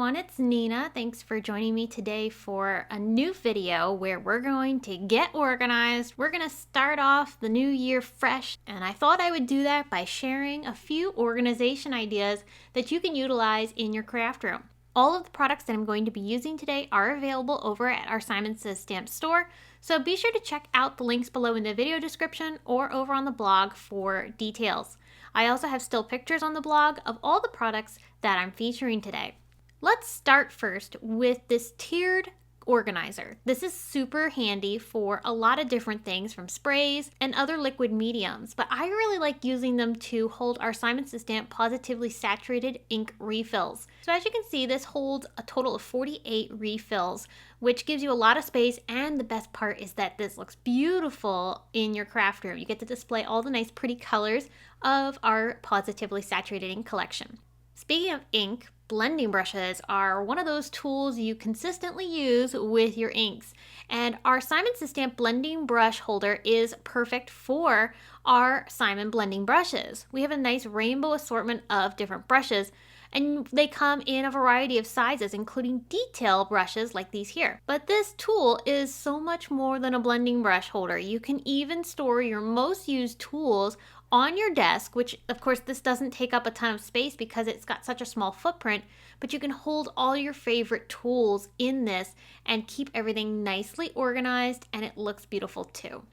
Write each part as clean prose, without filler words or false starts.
everyone, it's Nina. Thanks for joining me today for a new video where we're going to get organized. We're going to start off the new year fresh, and I thought I would do that by sharing a few organization ideas that you can utilize in your craft room. All of the products that I'm going to be using today are available over at our Simon Says Stamp store, so be sure to check out the links below in the video description or over on the blog for details. I also have still pictures on the blog of all the products that I'm featuring today. Let's start first with this tiered organizer. This is super handy for a lot of different things from sprays and other liquid mediums, but I really like using them to hold our Simon Says Stamp Positively Saturated ink refills. So as you can see, this holds a total of 48 refills, which gives you a lot of space, and the best part is that this looks beautiful in your craft room. You get to display all the nice pretty colors of our Positively Saturated ink collection. Speaking of ink, blending brushes are one of those tools you consistently use with your inks, and our Simon Says Stamp blending brush holder is perfect for our Simon blending brushes. We have a nice rainbow assortment of different brushes, and they come in a variety of sizes, including detail brushes like these here. But this tool is so much more than a blending brush holder. You can even store your most used tools on your desk, which of course this doesn't take up a ton of space because it's got such a small footprint, but you can hold all your favorite tools in this and keep everything nicely organized, and it looks beautiful too.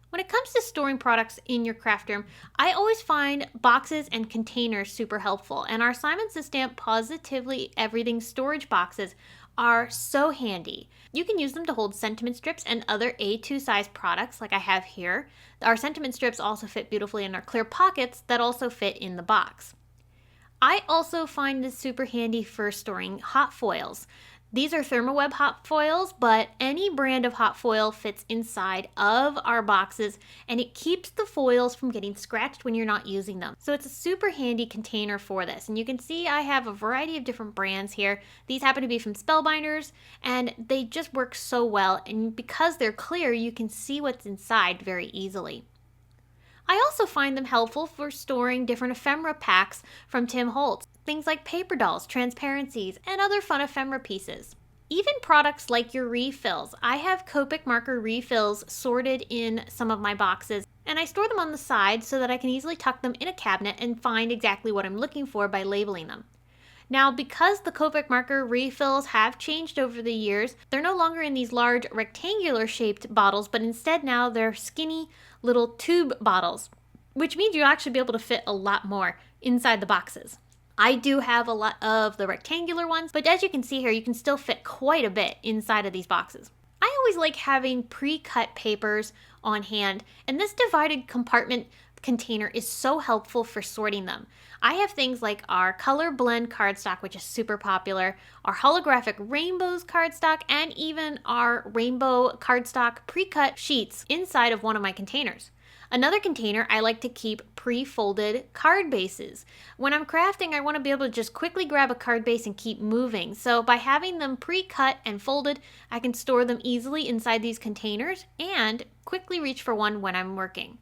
When it comes to storing products in your craft room, I always find boxes and containers super helpful, and our Simon Says Stamp Positively Everything storage boxes are so handy. You can use them to hold sentiment strips and other A2 size products like I have here. Our sentiment strips also fit beautifully in our clear pockets that also fit in the box. I also find this super handy for storing hot foils. These are ThermoWeb hot foils, but any brand of hot foil fits inside of our boxes, and it keeps the foils from getting scratched when you're not using them. So it's a super handy container for this. And you can see I have a variety of different brands here. These happen to be from Spellbinders, and they just work so well. And because they're clear, you can see what's inside very easily. I also find them helpful for storing different ephemera packs from Tim Holtz. Things like paper dolls, transparencies, and other fun ephemera pieces. Even products like your refills. I have Copic marker refills sorted in some of my boxes, and I store them on the side so that I can easily tuck them in a cabinet and find exactly what I'm looking for by labeling them. Now, because the Copic marker refills have changed over the years, they're no longer in these large rectangular shaped bottles, but instead now they're skinny little tube bottles, which means you'll actually be able to fit a lot more inside the boxes. I do have a lot of the rectangular ones, but as you can see here, you can still fit quite a bit inside of these boxes. I always like having pre-cut papers on hand, and this divided compartment container is so helpful for sorting them. I have things like our color blend cardstock, which is super popular, our holographic rainbows cardstock, and even our rainbow cardstock pre-cut sheets inside of one of my containers. Another container, I like to keep pre-folded card bases. When I'm crafting, I want to be able to just quickly grab a card base and keep moving. So by having them pre-cut and folded, I can store them easily inside these containers and quickly reach for one when I'm working.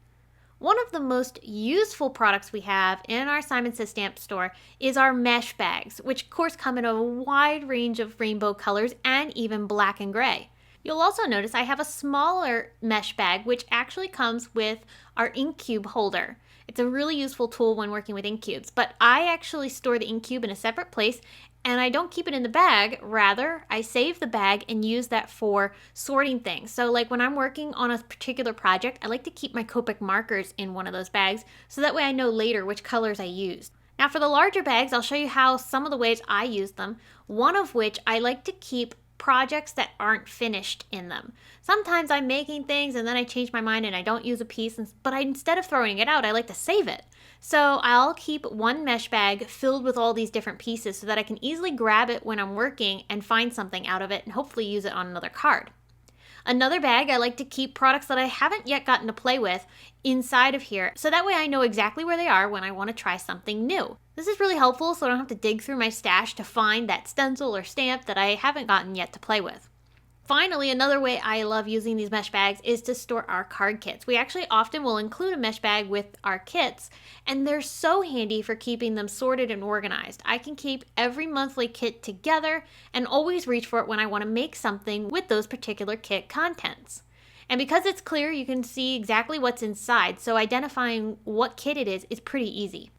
One of the most useful products we have in our Simon Says Stamp store is our mesh bags, which of course come in a wide range of rainbow colors and even black and gray. You'll also notice I have a smaller mesh bag which actually comes with our ink cube holder. It's a really useful tool when working with ink cubes, but I actually store the ink cube in a separate place, and I don't keep it in the bag. Rather, I save the bag and use that for sorting things. So like when I'm working on a particular project, I like to keep my Copic markers in one of those bags so that way I know later which colors I used. Now for the larger bags, I'll show you how some of the ways I use them, one of which I like to keep projects that aren't finished in them. Sometimes I'm making things and then I change my mind and I don't use a piece, but instead of throwing it out, I like to save it. So I'll keep one mesh bag filled with all these different pieces so that I can easily grab it when I'm working and find something out of it and hopefully use it on another card. Another bag, I like to keep products that I haven't yet gotten to play with inside of here, so that way I know exactly where they are when I want to try something new. This is really helpful so I don't have to dig through my stash to find that stencil or stamp that I haven't gotten yet to play with. Finally, another way I love using these mesh bags is to store our card kits. We actually often will include a mesh bag with our kits, and they're so handy for keeping them sorted and organized. I can keep every monthly kit together and always reach for it when I want to make something with those particular kit contents. And because it's clear, you can see exactly what's inside, so identifying what kit it is pretty easy.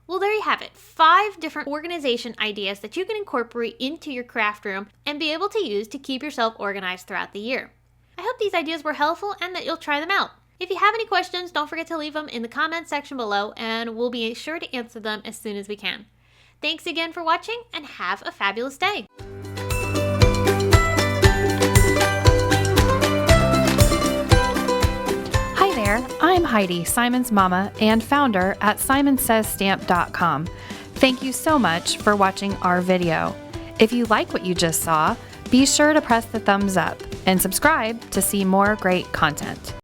Well, there you have it. 5 different organization ideas that you can incorporate into your craft room and be able to use to keep yourself organized throughout the year. I hope these ideas were helpful and that you'll try them out. If you have any questions, don't forget to leave them in the comments section below, and we'll be sure to answer them as soon as we can. Thanks again for watching, and have a fabulous day. I'm Heidi, Simon's mama and founder at simonsaysstamp.com. Thank you so much for watching our video. If you like what you just saw, be sure to press the thumbs up and subscribe to see more great content.